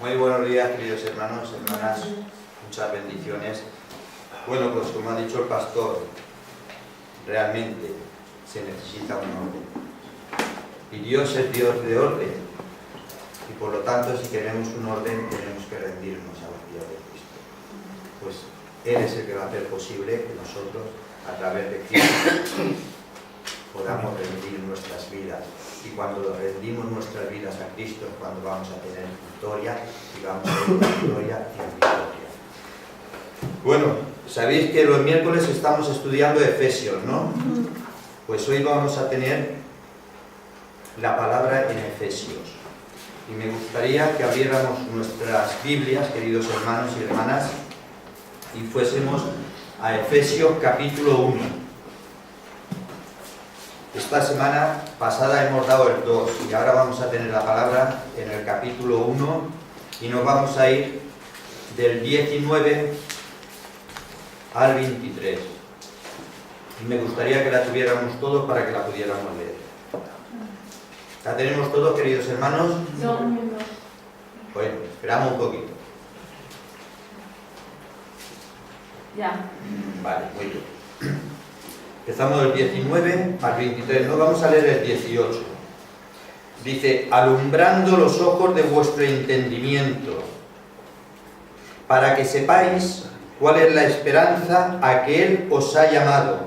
Muy buenos días, queridos hermanos, hermanas, muchas bendiciones. Bueno, pues como ha dicho el pastor, realmente se necesita un orden. Y Dios es Dios de orden. Y por lo tanto, si queremos un orden, tenemos que rendirnos a los pies de Cristo. Pues Él es el que va a hacer posible que nosotros, a través de Cristo, podamos rendir nuestras vidas. Y cuando rendimos nuestras vidas a Cristo es cuando vamos a tener victoria y vamos a tener victoria en victoria. Bueno, sabéis que los miércoles estamos estudiando Efesios, ¿no? Pues hoy vamos a tener la palabra en Efesios. Y me gustaría que abriéramos nuestras Biblias, queridos hermanos y hermanas, y fuésemos a Efesios capítulo 1. Esta semana pasada hemos dado el 2 y ahora vamos a tener la palabra en el capítulo 1 y nos vamos a ir del 19 al 23. Y me gustaría que la tuviéramos todos para que la pudiéramos leer. ¿La tenemos todos, queridos hermanos? No. Bueno, esperamos un poquito. Ya. Vale, muy bien. Empezamos del 19 al 23, no vamos a leer el 18. Dice, alumbrando los ojos de vuestro entendimiento, para que sepáis cuál es la esperanza a que Él os ha llamado,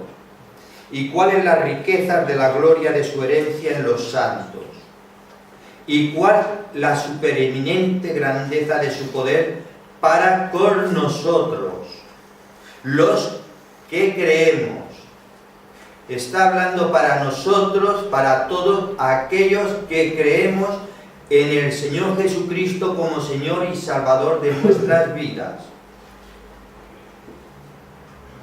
y cuáles las riquezas de la gloria de su herencia en los santos, y cuál la supereminente grandeza de su poder para con nosotros, los que creemos. Está hablando para nosotros, para todos aquellos que creemos en el Señor Jesucristo como Señor y Salvador de nuestras vidas.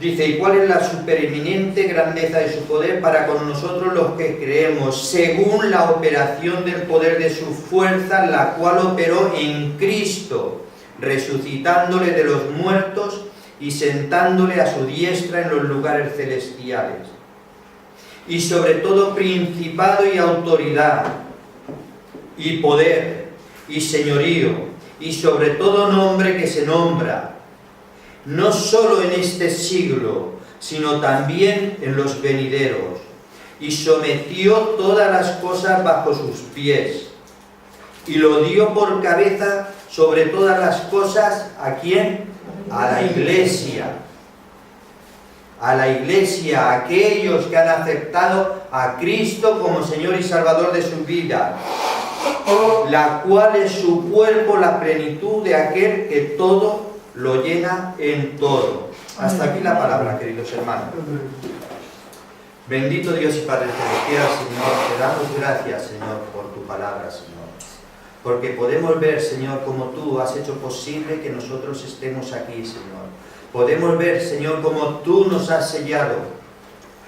Dice, ¿y cuál es la supereminente grandeza de su poder para con nosotros los que creemos, según la operación del poder de su fuerza, la cual operó en Cristo, resucitándole de los muertos y sentándole a su diestra en los lugares celestiales? Y sobre todo principado y autoridad, y poder, y señorío, y sobre todo nombre que se nombra, no solo en este siglo, sino también en los venideros, y sometió todas las cosas bajo sus pies, y lo dio por cabeza sobre todas las cosas, ¿a quién? A la Iglesia. A la Iglesia, a aquellos que han aceptado a Cristo como Señor y Salvador de su vida, la cual es su cuerpo, la plenitud de aquel que todo lo llena en todo. Hasta aquí la palabra, queridos hermanos. Bendito Dios y Padre celestial, Señor, te damos gracias, Señor, por tu palabra, Señor. Porque podemos ver, Señor, cómo tú has hecho posible que nosotros estemos aquí, Señor. Podemos ver, Señor, cómo tú nos has sellado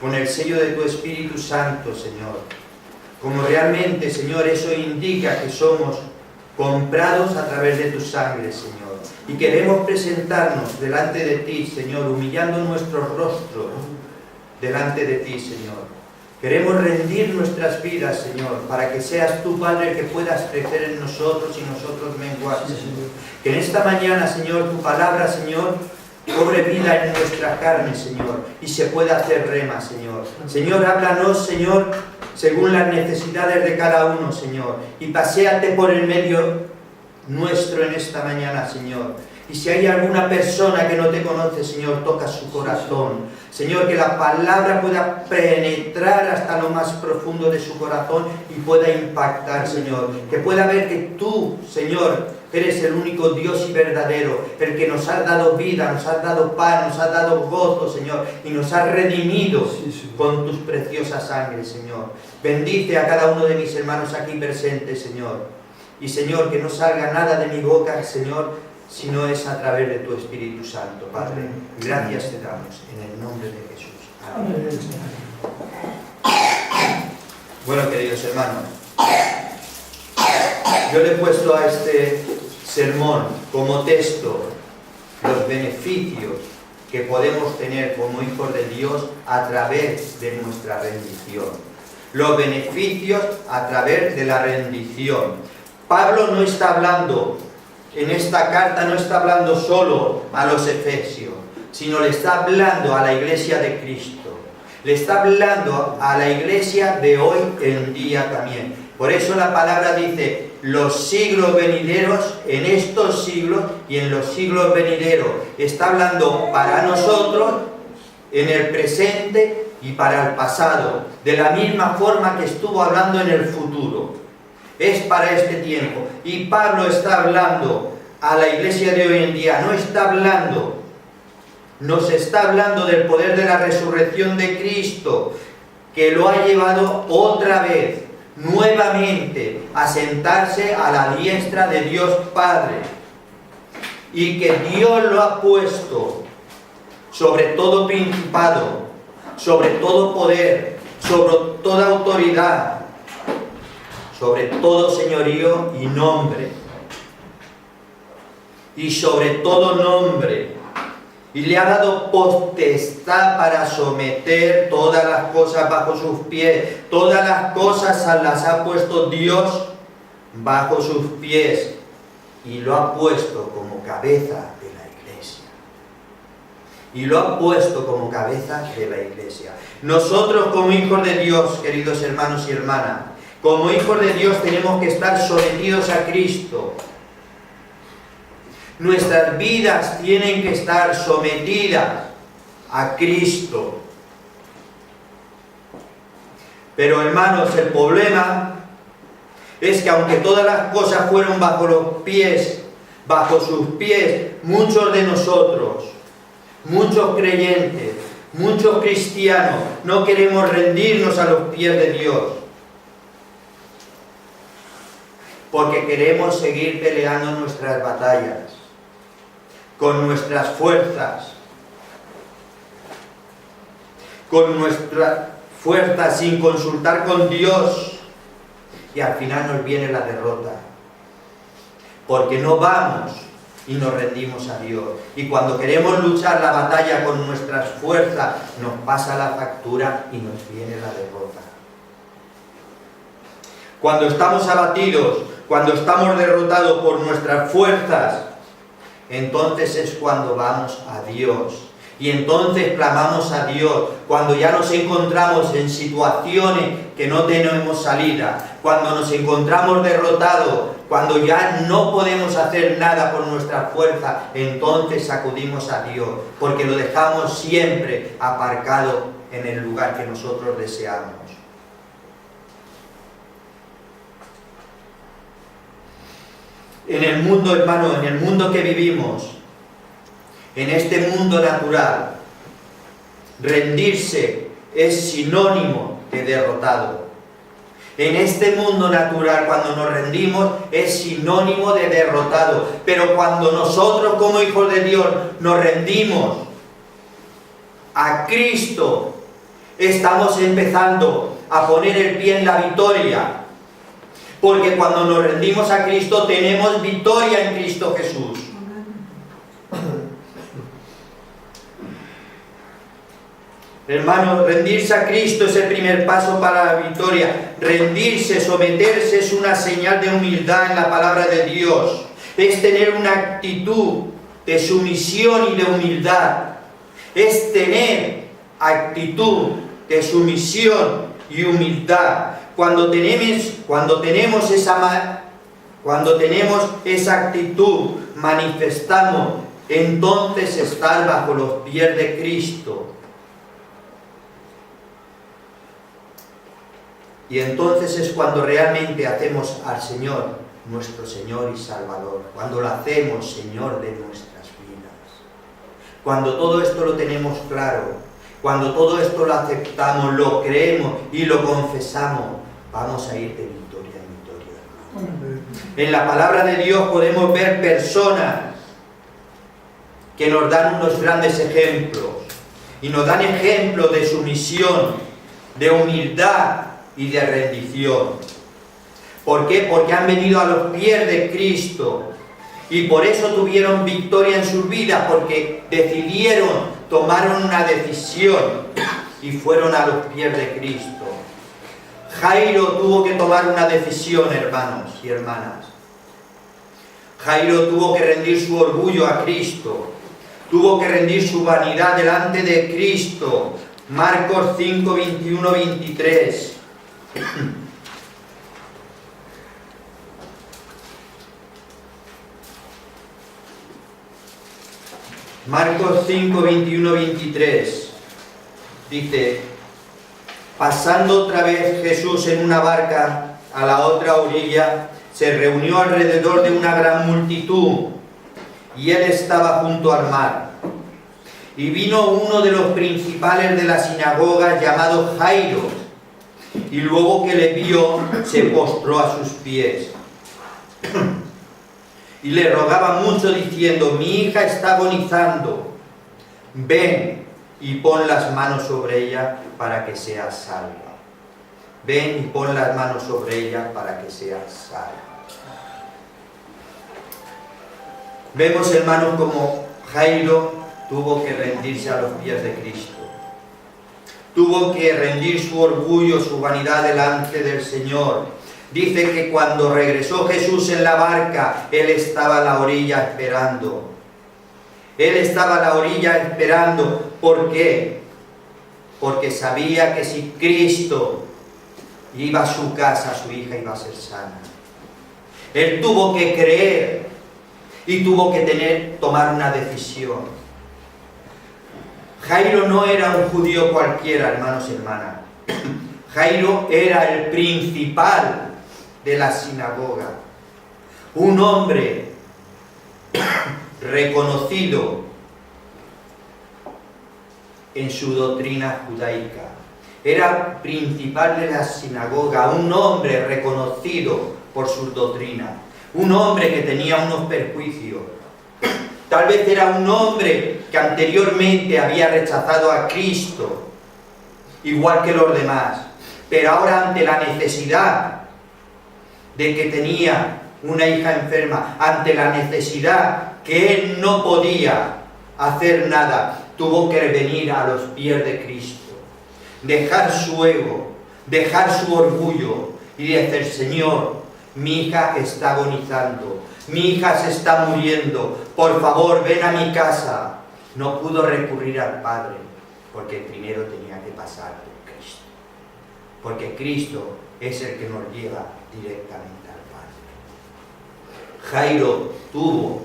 con el sello de tu Espíritu Santo, Señor. Como realmente, Señor, eso indica que somos comprados a través de tu sangre, Señor. Y queremos presentarnos delante de ti, Señor, humillando nuestros rostros delante de ti, Señor. Queremos rendir nuestras vidas, Señor, para que seas tú, Padre, el que puedas crecer en nosotros y nosotros menguar, Señor. Que en esta mañana, Señor, tu palabra, Señor, cobre vida en nuestra carne, Señor, y se pueda hacer rema, Señor. Señor, háblanos, Señor, según las necesidades de cada uno, Señor, y paséate por el medio nuestro en esta mañana, Señor. Y si hay alguna persona que no te conoce, Señor, toca su corazón. Señor, que la palabra pueda penetrar hasta lo más profundo de su corazón y pueda impactar, Señor. Que pueda ver que tú, Señor, eres el único Dios y verdadero, el que nos has dado vida, nos has dado paz, nos has dado gozo, Señor, y nos has redimido con tus preciosas sangres, Señor. Bendice a cada uno de mis hermanos aquí presentes, Señor. Y, Señor, que no salga nada de mi boca, Señor, si no es a través de tu Espíritu Santo, Padre. Gracias te damos, en el nombre de Jesús. Amén. Bueno, queridos hermanos, yo le he puesto a este sermón como texto los beneficios que podemos tener como hijos de Dios a través de nuestra rendición. Los beneficios a través de la rendición. Pablo no está hablando en esta carta no está hablando solo a los efesios, sino le está hablando a la iglesia de Cristo. Le está hablando a la iglesia de hoy en día también. Por eso la palabra dice, los siglos venideros, en estos siglos y en los siglos venideros. Está hablando para nosotros, en el presente y para el pasado. De la misma forma que estuvo hablando en el futuro. Es para este tiempo. Y Pablo está hablando a la iglesia de hoy en día. Nos está hablando del poder de la resurrección de Cristo, que lo ha llevado otra vez, nuevamente, a sentarse a la diestra de Dios Padre. Y que Dios lo ha puesto sobre todo principado, sobre todo poder, sobre toda autoridad, sobre todo señorío y nombre. Y sobre todo nombre. Y le ha dado potestad para someter todas las cosas bajo sus pies. Todas las cosas las ha puesto Dios bajo sus pies. Y lo ha puesto como cabeza de la iglesia. Y lo ha puesto como cabeza de la iglesia. Nosotros como hijos de Dios, queridos hermanos y hermanas, como hijos de Dios tenemos que estar sometidos a Cristo. Nuestras vidas tienen que estar sometidas a Cristo. Pero hermanos, el problema es que aunque todas las cosas fueron bajo sus pies, muchos de nosotros, muchos creyentes, muchos cristianos, no queremos rendirnos a los pies de Dios. Porque queremos seguir peleando nuestras batallas con nuestras fuerzas, sin consultar con Dios, y al final nos viene la derrota, porque no vamos y nos rendimos a Dios, y cuando queremos luchar la batalla con nuestras fuerzas, nos pasa la factura y nos viene la derrota. Cuando estamos abatidos, cuando estamos derrotados por nuestras fuerzas, entonces es cuando vamos a Dios. Y entonces clamamos a Dios. Cuando ya nos encontramos en situaciones que no tenemos salida. Cuando nos encontramos derrotados. Cuando ya no podemos hacer nada por nuestra fuerza. Entonces acudimos a Dios. Porque lo dejamos siempre aparcado en el lugar que nosotros deseamos. En el mundo, hermano, en el mundo que vivimos, en este mundo natural, rendirse es sinónimo de derrotado. En este mundo natural, cuando nos rendimos, es sinónimo de derrotado. Pero cuando nosotros, como hijos de Dios, nos rendimos a Cristo, estamos empezando a poner el pie en la victoria. Porque cuando nos rendimos a Cristo, tenemos victoria en Cristo Jesús. Hermanos, rendirse a Cristo es el primer paso para la victoria. Rendirse, someterse es una señal de humildad en la palabra de Dios. Es tener una actitud de sumisión y de humildad. Es tener actitud de sumisión y humildad. Cuando tenemos esa actitud, manifestamos entonces estar bajo los pies de Cristo. Y entonces es cuando realmente hacemos al Señor, nuestro Señor y Salvador. Cuando lo hacemos Señor de nuestras vidas. Cuando todo esto lo tenemos claro, cuando todo esto lo aceptamos, lo creemos y lo confesamos, vamos a ir de victoria en victoria. En la palabra de Dios podemos ver personas que nos dan unos grandes ejemplos. Y nos dan ejemplos de sumisión, de humildad y de rendición. ¿Por qué? Porque han venido a los pies de Cristo. Y por eso tuvieron victoria en sus vidas, porque tomaron una decisión y fueron a los pies de Cristo. Jairo tuvo que tomar una decisión, hermanos y hermanas. Jairo tuvo que rendir su orgullo a Cristo. Tuvo que rendir su vanidad delante de Cristo. Marcos 5, 21, 23. Marcos 5, 21, 23. Dice: pasando otra vez Jesús en una barca a la otra orilla, se reunió alrededor de una gran multitud, y él estaba junto al mar. Y vino uno de los principales de la sinagoga, llamado Jairo, y luego que le vio, se postró a sus pies. Y le rogaba mucho, diciendo: mi hija está agonizando, ven y pon las manos sobre ella para que sea salva. Ven y pon las manos sobre ella para que sea salva. Vemos, hermanos, como Jairo tuvo que rendirse a los pies de Cristo. Tuvo que rendir su orgullo, su vanidad delante del Señor. Dice que cuando regresó Jesús en la barca, Él estaba a la orilla esperando. Él estaba a la orilla esperando. ¿Por qué? Porque sabía que si Cristo iba a su casa, su hija iba a ser sana. Él tuvo que creer y tuvo que tomar una decisión. Jairo no era un judío cualquiera, hermanos y hermanas. Jairo era el principal de la sinagoga. Un hombre reconocido en su doctrina judaica. Era principal de la sinagoga, un hombre reconocido por sus doctrinas. Un hombre que tenía unos perjuicios. Tal vez era un hombre que anteriormente había rechazado a Cristo, igual que los demás. Pero ahora, ante la necesidad de que tenía una hija enferma, ante la necesidad que él no podía hacer nada, tuvo que venir a los pies de Cristo, dejar su ego, dejar su orgullo y decir: Señor, mi hija está agonizando, mi hija se está muriendo, por favor ven a mi casa. No pudo recurrir al Padre, porque primero tenía que pasar por Cristo, porque Cristo es el que nos lleva directamente al Padre. Jairo tuvo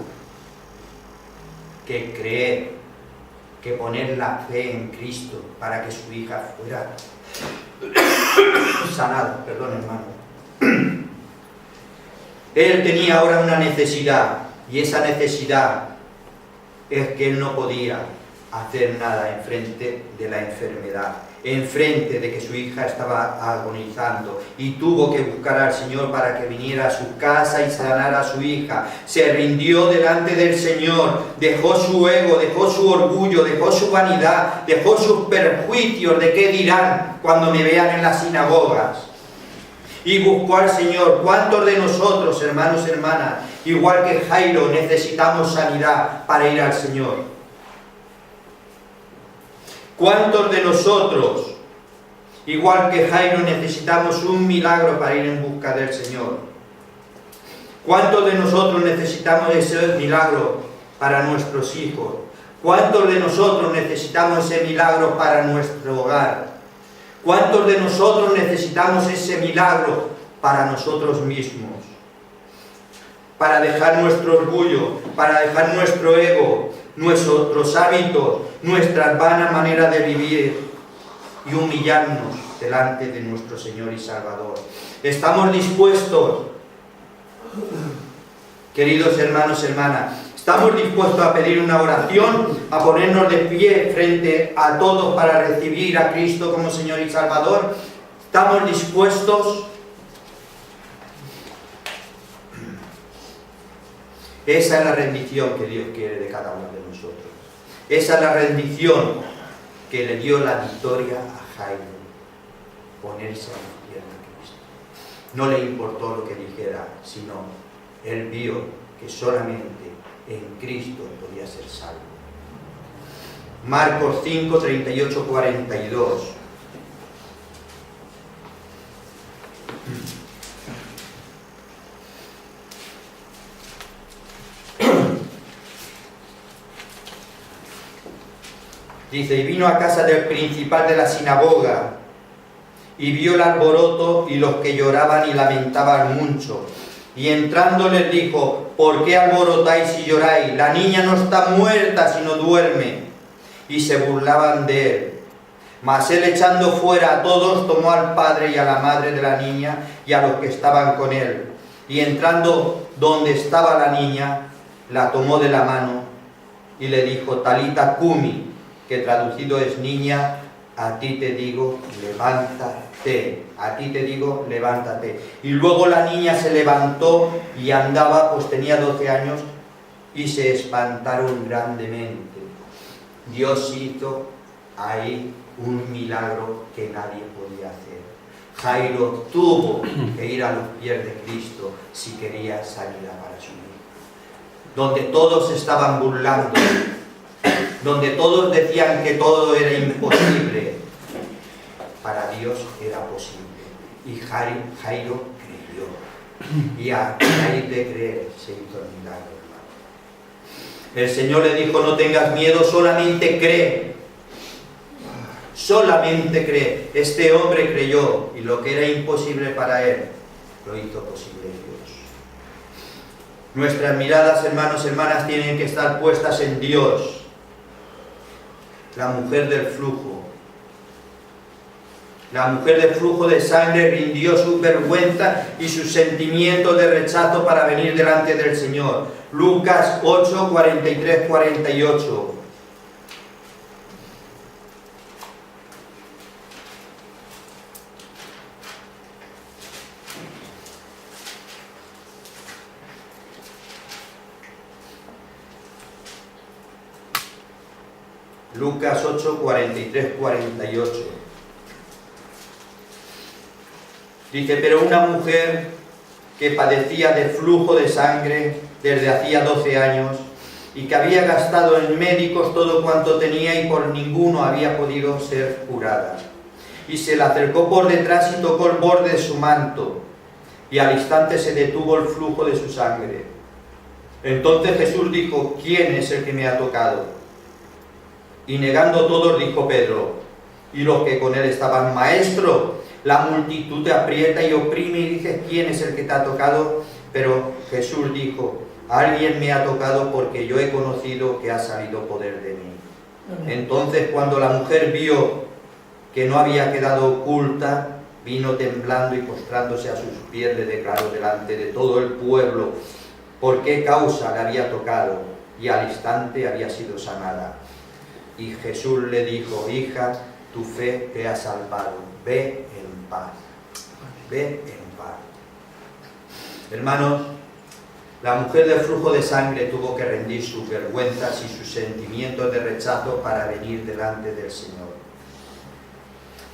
que creer, que poner la fe en Cristo para que su hija fuera sanada. Perdón, hermano. Él tenía ahora una necesidad, y esa necesidad es que él no podía hacer nada en frente de la enfermedad, en frente de que su hija estaba agonizando, y tuvo que buscar al Señor para que viniera a su casa y sanara a su hija. Se rindió delante del Señor, dejó su ego, dejó su orgullo, dejó su vanidad, dejó sus perjuicios de qué dirán cuando me vean en las sinagogas, y buscó al Señor. ¿Cuántos de nosotros, hermanos y hermanas, igual que Jairo, necesitamos sanidad para ir al Señor? ¿Cuántos de nosotros, igual que Jairo, necesitamos un milagro para ir en busca del Señor? ¿Cuántos de nosotros necesitamos ese milagro para nuestros hijos? ¿Cuántos de nosotros necesitamos ese milagro para nuestro hogar? ¿Cuántos de nosotros necesitamos ese milagro para nosotros mismos? Para dejar nuestro orgullo, para dejar nuestro ego, nuestros hábitos, nuestra vana manera de vivir, y humillarnos delante de nuestro Señor y Salvador. ¿Estamos dispuestos, queridos hermanos y hermanas? ¿Estamos dispuestos a pedir una oración, a ponernos de pie frente a todos para recibir a Cristo como Señor y Salvador? ¿Estamos dispuestos? Esa es la rendición que Dios quiere de cada uno de nosotros. Esa es la rendición que le dio la victoria a Jairo. Ponerse a los pies de Cristo. No le importó lo que dijera, sino él vio que solamente en Cristo podía ser salvo. Marcos 5, 38, 42. Dice, y vino a casa del principal de la sinagoga, y vio el alboroto y los que lloraban y lamentaban mucho. Y entrando les dijo, ¿por qué alborotáis y lloráis? La niña no está muerta, sino duerme. Y se burlaban de él. Mas él, echando fuera a todos, tomó al padre y a la madre de la niña y a los que estaban con él. Y entrando donde estaba la niña, la tomó de la mano y le dijo, Talita cumi, que traducido es niña, a ti te digo, levántate. A ti te digo, levántate. Y luego la niña se levantó y andaba, pues tenía 12 años, y se espantaron grandemente. Dios hizo ahí un milagro que nadie podía hacer. Jairo tuvo que ir a los pies de Cristo si quería sanidad para su hijo. Donde todos estaban burlando, donde todos decían que todo era imposible, para Dios era posible. Y Jairo creyó. Y a raíz de creer se hizo el milagro, hermano. El Señor le dijo, no tengas miedo, solamente cree. Solamente cree. Este hombre creyó y lo que era imposible para él, lo hizo posible Dios. Nuestras miradas, hermanos, hermanas, tienen que estar puestas en Dios. La mujer del flujo. La mujer del flujo de sangre rindió su vergüenza y su sentimiento de rechazo para venir delante del Señor. Lucas 8, 43, 48. Lucas 8, 43, 48. Dice, pero una mujer que padecía de flujo de sangre desde hacía 12 años y que había gastado en médicos todo cuanto tenía y por ninguno había podido ser curada. Y se le acercó por detrás y tocó el borde de su manto, y al instante se detuvo el flujo de su sangre. Entonces Jesús dijo, ¿quién es el que me ha tocado? Y negando todos dijo Pedro, y los que con él estaban, Maestro, la multitud te aprieta y oprime y dices, ¿quién es el que te ha tocado? Pero Jesús dijo, alguien me ha tocado porque yo he conocido que ha salido poder de mí. Entonces cuando la mujer vio que no había quedado oculta, vino temblando y postrándose a sus pies, le declaró delante de todo el pueblo por qué causa le había tocado, y al instante había sido sanada. Y Jesús le dijo, hija, tu fe te ha salvado, ve en paz, ve en paz. Hermanos, la mujer del flujo de sangre tuvo que rendir sus vergüenzas y sus sentimientos de rechazo para venir delante del Señor.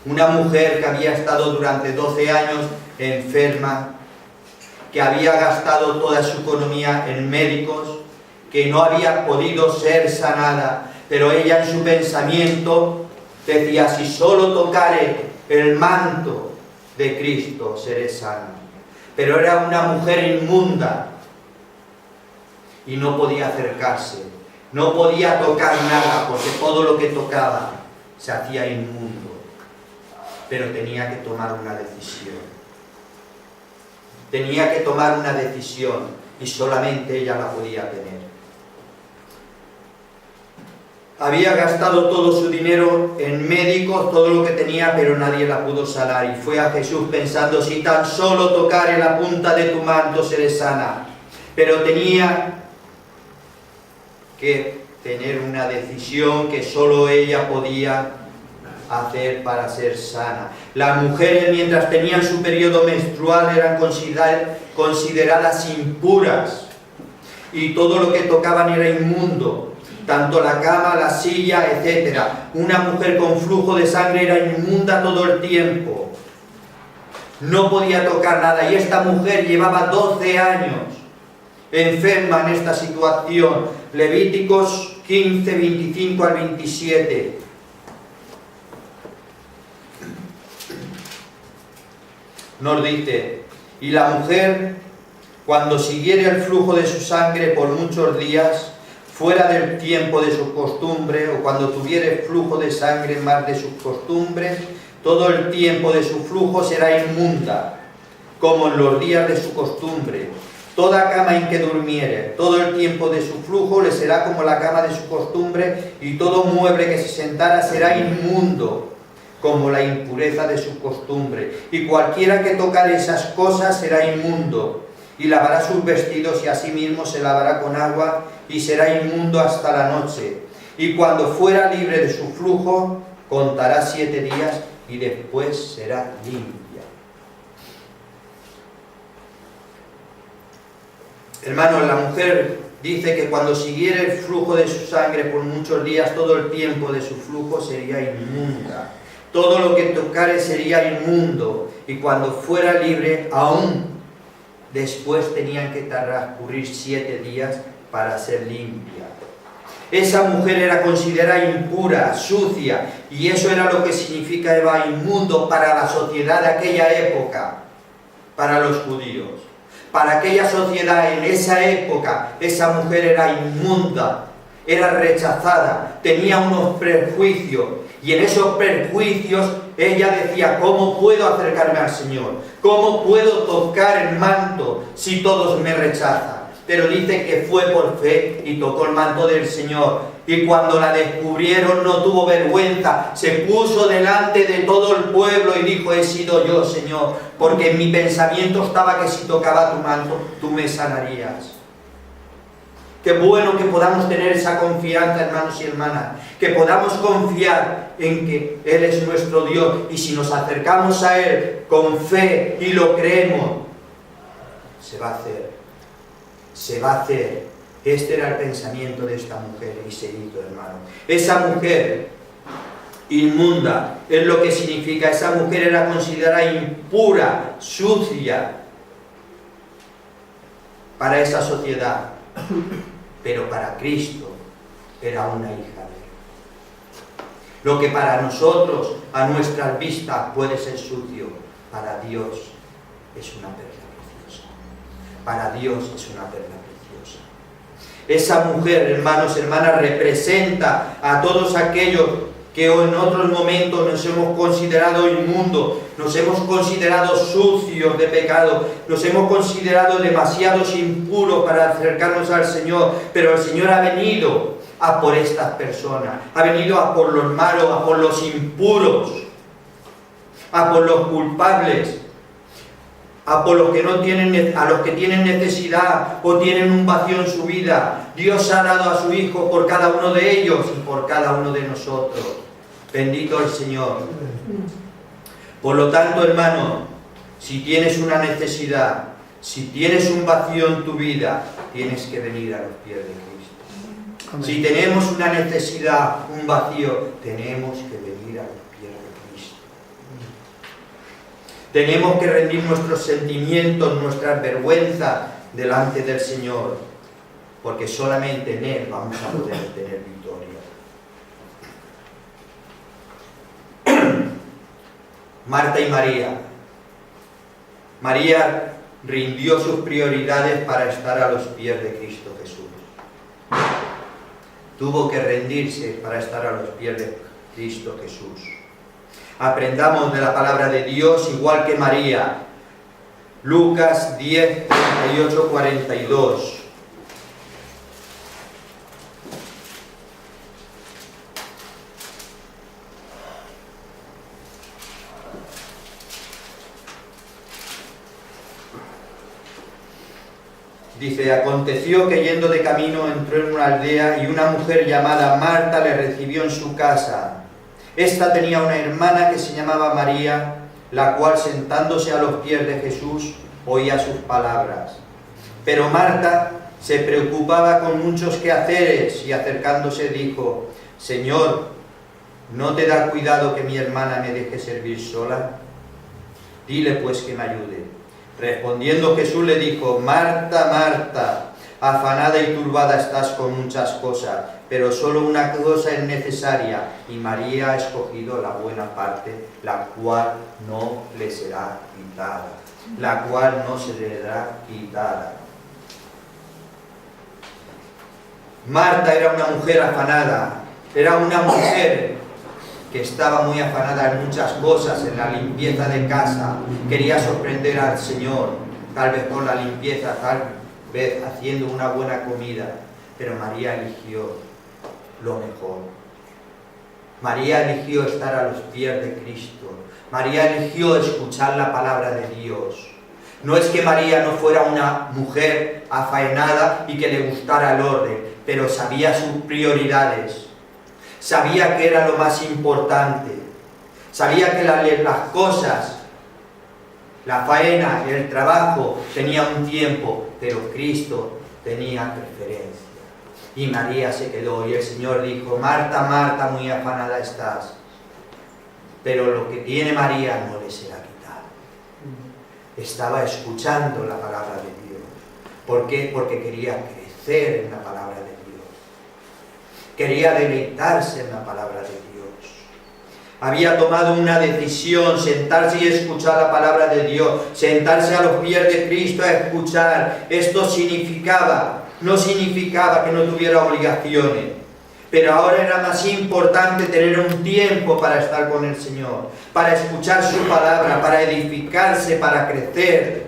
Una mujer que había estado durante 12 años enferma, que había gastado toda su economía en médicos, que no había podido ser sanada, pero ella en su pensamiento decía, si solo tocare el manto de Cristo seré sana. Pero era una mujer inmunda y no podía acercarse, no podía tocar nada, porque todo lo que tocaba se hacía inmundo. Pero tenía que tomar una decisión. Tenía que tomar una decisión y solamente ella la podía tener. Había gastado todo su dinero en médicos, todo lo que tenía, pero nadie la pudo sanar. Y fue a Jesús pensando, si tan solo tocare la punta de tu manto seré sana. Pero tenía que tener una decisión que solo ella podía hacer para ser sana. Las mujeres, mientras tenían su periodo menstrual, eran consideradas impuras. Y todo lo que tocaban era inmundo. Tanto la cama, la silla, etc. Una mujer con flujo de sangre era inmunda todo el tiempo. No podía tocar nada. Y esta mujer llevaba 12 años enferma en esta situación. Levíticos 15, 25 al 27. Nos dice, y la mujer, cuando siguiere el flujo de su sangre por muchos días, fuera del tiempo de su costumbre, o cuando tuviere flujo de sangre más de sus costumbres, todo el tiempo de su flujo será inmunda, como en los días de su costumbre. Toda cama en que durmiere, todo el tiempo de su flujo le será como la cama de su costumbre, y todo mueble que se sentara será inmundo, como la impureza de su costumbre. Y cualquiera que tocare esas cosas será inmundo, y lavará sus vestidos, y asimismo se lavará con agua, y será inmundo hasta la noche. Y cuando fuera libre de su flujo, contará 7 días, y después será limpia. Hermanos, la mujer dice que cuando siguiera el flujo de su sangre por muchos días, todo el tiempo de su flujo sería inmunda. Todo lo que tocare sería inmundo, y cuando fuera libre, aún después tenían que transcurrir 7 días para ser limpia. Esa mujer era considerada impura, sucia, y eso era lo que significaba inmundo para la sociedad de aquella época, para los judíos. Para aquella sociedad en esa época, esa mujer era inmunda, era rechazada, tenía unos prejuicios, y en esos prejuicios ella decía: ¿cómo puedo acercarme al Señor? ¿Cómo puedo tocar el manto si todos me rechazan? Pero dice que fue por fe y tocó el manto del Señor. Y cuando la descubrieron no tuvo vergüenza, se puso delante de todo el pueblo y dijo: he sido yo, Señor, porque en mi pensamiento estaba que si tocaba tu manto, tú me sanarías. Qué bueno que podamos tener esa confianza, hermanos y hermanas, que podamos confiar en que Él es nuestro Dios, y si nos acercamos a Él con fe y lo creemos, se va a hacer. Se va a hacer. Este era el pensamiento de esta mujer, y se hizo, hermano. Esa mujer inmunda es lo que significa. Esa mujer era considerada impura, sucia para esa sociedad, pero para Cristo era una hija de Él. Lo que para nosotros, a nuestras vistas, puede ser sucio, para Dios es una perla preciosa. Para Dios es una perla preciosa. Esa mujer, hermanos, hermanas, representa a todos aquellos que en otros momentos nos hemos considerado inmundos, nos hemos considerado sucios de pecado, nos hemos considerado demasiados impuros para acercarnos al Señor, pero el Señor ha venido a por estas personas, ha venido a por los malos, a por los impuros, a por los culpables, a por los que no tienen, a los que tienen necesidad o tienen un vacío en su vida. Dios ha dado a su Hijo por cada uno de ellos y por cada uno de nosotros. Bendito el Señor. Por lo tanto, hermano, si tienes una necesidad, si tienes un vacío en tu vida, tienes que venir a los pies de Cristo. Amén. Si tenemos una necesidad, un vacío, tenemos que venir a los pies de Cristo. Tenemos que rendir nuestros sentimientos, nuestras vergüenzas delante del Señor, porque solamente en Él vamos a poder tener victoria. Marta y María. María rindió sus prioridades para estar a los pies de Cristo Jesús. Tuvo que rendirse para estar a los pies de Cristo Jesús. Aprendamos de la palabra de Dios igual que María. Lucas 10, 38, 42. Dice: aconteció que yendo de camino entró en una aldea, y una mujer llamada Marta le recibió en su casa. Esta tenía una hermana que se llamaba María, la cual, sentándose a los pies de Jesús, oía sus palabras. Pero Marta se preocupaba con muchos quehaceres, y acercándose dijo: Señor, ¿no te da cuidado que mi hermana me deje servir sola? Dile pues que me ayude. Respondiendo Jesús le dijo: Marta, Marta, afanada y turbada estás con muchas cosas, pero solo una cosa es necesaria, y María ha escogido la buena parte, la cual no le será quitada. La cual no se le será quitada. Marta era una mujer afanada, era una mujer que estaba muy afanada en muchas cosas, en la limpieza de casa, quería sorprender al Señor, tal vez con la limpieza, tal vez haciendo una buena comida, pero María eligió lo mejor. María eligió estar a los pies de Cristo. María eligió escuchar la palabra de Dios. No es que María no fuera una mujer afaenada y que le gustara el orden, pero sabía sus prioridades. Sabía que era lo más importante. Sabía que las cosas, la faena, el trabajo, tenía un tiempo, pero Cristo tenía preferencia. Y María se quedó y el Señor dijo: Marta, Marta, muy afanada estás, pero lo que tiene María no le será quitado. Estaba escuchando la palabra de Dios. ¿Por qué? Porque quería crecer en la palabra de Dios. Quería deleitarse en la palabra de Dios. Había tomado una decisión, sentarse y escuchar la palabra de Dios, sentarse a los pies de Cristo a escuchar. Esto no significaba que no tuviera obligaciones, pero ahora era más importante tener un tiempo para estar con el Señor, para escuchar su palabra, para edificarse, para crecer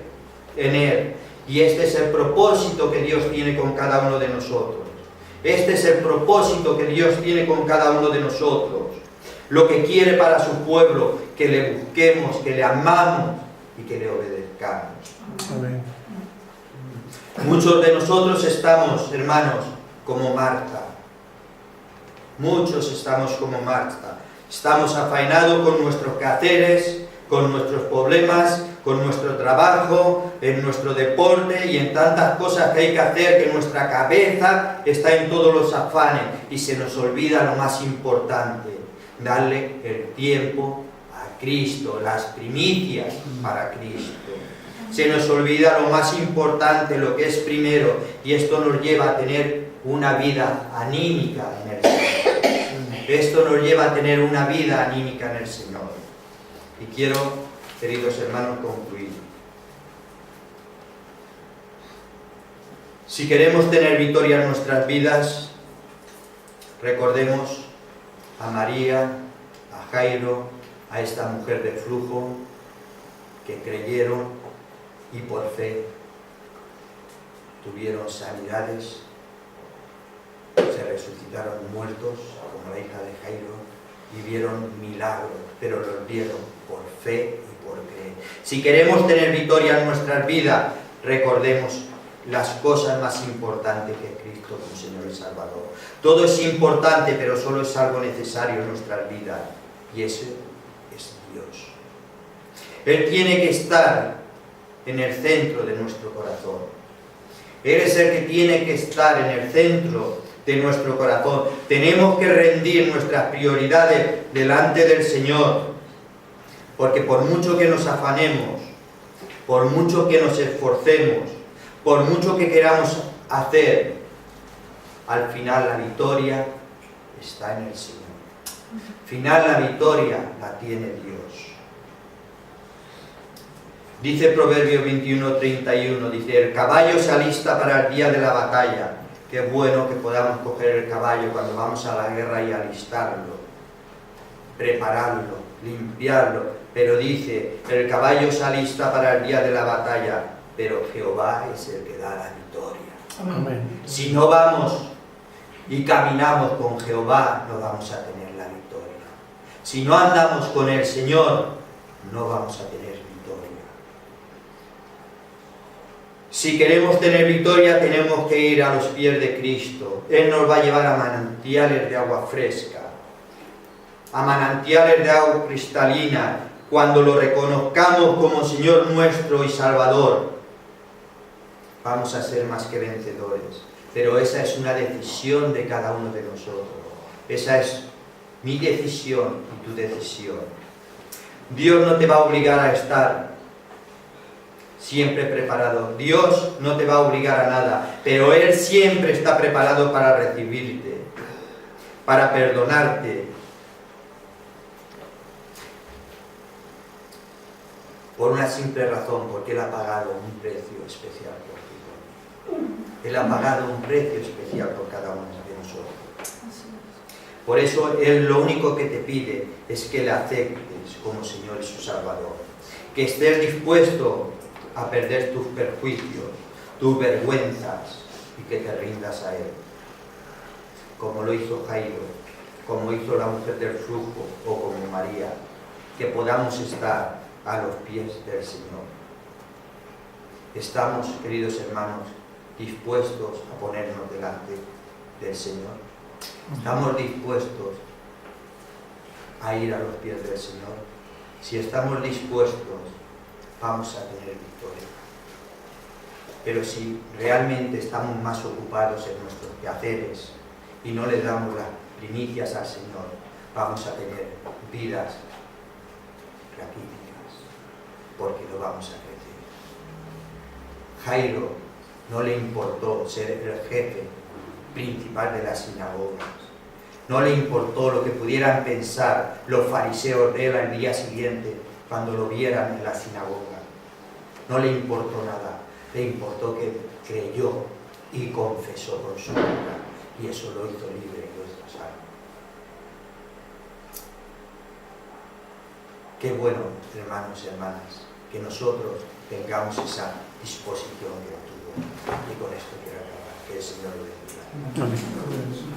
en Él. Y este es el propósito que Dios tiene con cada uno de nosotros. Este es el propósito que Dios tiene con cada uno de nosotros. Lo que quiere para su pueblo, que le busquemos, que le amamos y que le obedezcamos. Amén. Muchos de nosotros estamos, hermanos, como Marta. Muchos estamos como Marta. Estamos afaenados con nuestros quehaceres, con nuestros problemas, con nuestro trabajo, en nuestro deporte y en tantas cosas que hay que hacer, que nuestra cabeza está en todos los afanes y se nos olvida lo más importante: darle el tiempo a Cristo, las primicias para Cristo. Se nos olvida lo más importante, lo que es primero, y esto nos lleva a tener una vida anímica en el Señor. Esto nos lleva a tener una vida anímica en el Señor. Y quiero, queridos hermanos, concluir. Si queremos tener victoria en nuestras vidas, recordemos a María, a Jairo, a esta mujer de flujo, que creyeron y por fe tuvieron sanidades, se resucitaron muertos, como la hija de Jairo, y vieron milagros, pero los vieron por fe y por creer. Si queremos tener victoria en nuestras vidas, recordemos las cosas más importantes que Cristo como Señor y Salvador. Todo es importante, pero solo es algo necesario en nuestras vidas, y ese es Dios. Él tiene que estar en el centro de nuestro corazón. Él es el que tiene que estar en el centro de nuestro corazón. Tenemos que rendir nuestras prioridades delante del Señor, porque por mucho que nos afanemos, por mucho que nos esforcemos, por mucho que queramos hacer, al final la victoria está en el Señor. Al final la victoria la tiene Dios. Dice Proverbios 21:31, dice: el caballo se alista para el día de la batalla. Qué bueno que podamos coger el caballo cuando vamos a la guerra y alistarlo, prepararlo, limpiarlo. Pero dice, el caballo se alista para el día de la batalla, pero Jehová es el que da la victoria. Amén. Si no vamos y caminamos con Jehová, no vamos a tener la victoria. Si no andamos con el Señor, no vamos a tener victoria. Si queremos tener victoria, tenemos que ir a los pies de Cristo. Él nos va a llevar a manantiales de agua fresca, a manantiales de agua cristalina, cuando lo reconozcamos como Señor nuestro y Salvador. Vamos a ser más que vencedores. Pero esa es una decisión de cada uno de nosotros. Esa es mi decisión y tu decisión. Dios no te va a obligar a estar siempre preparado. Dios no te va a obligar a nada, pero Él siempre está preparado para recibirte, para perdonarte, por una simple razón, porque Él ha pagado un precio especial por ti. Él ha pagado un precio especial por cada uno de nosotros. Así es. Por eso Él lo único que te pide es que le aceptes como Señor y su Salvador. Que estés dispuesto a perder tus perjuicios, tus vergüenzas y que te rindas a Él. Como lo hizo Jairo, como hizo la mujer del flujo o como María. Que podamos estar a los pies del Señor. Estamos, queridos hermanos, dispuestos a ponernos delante del Señor. Estamos dispuestos a ir a los pies del Señor. Si estamos dispuestos, vamos a tener victoria. Pero si realmente estamos más ocupados en nuestros quehaceres y no le damos las primicias al Señor, vamos a tener vidas raquíticas, porque no vamos a crecer. Jairo no le importó ser el jefe principal de las sinagogas. No le importó lo que pudieran pensar los fariseos de él al día siguiente cuando lo vieran en la sinagoga. No le importó nada. Le importó que creyó y confesó con su boca, y eso lo hizo libre en nuestras almas. Qué bueno, hermanos y hermanas, que nosotros tengamos esa disposición que tuvo. Y con esto quiero acabar. Que el Señor lo bendiga. Amén.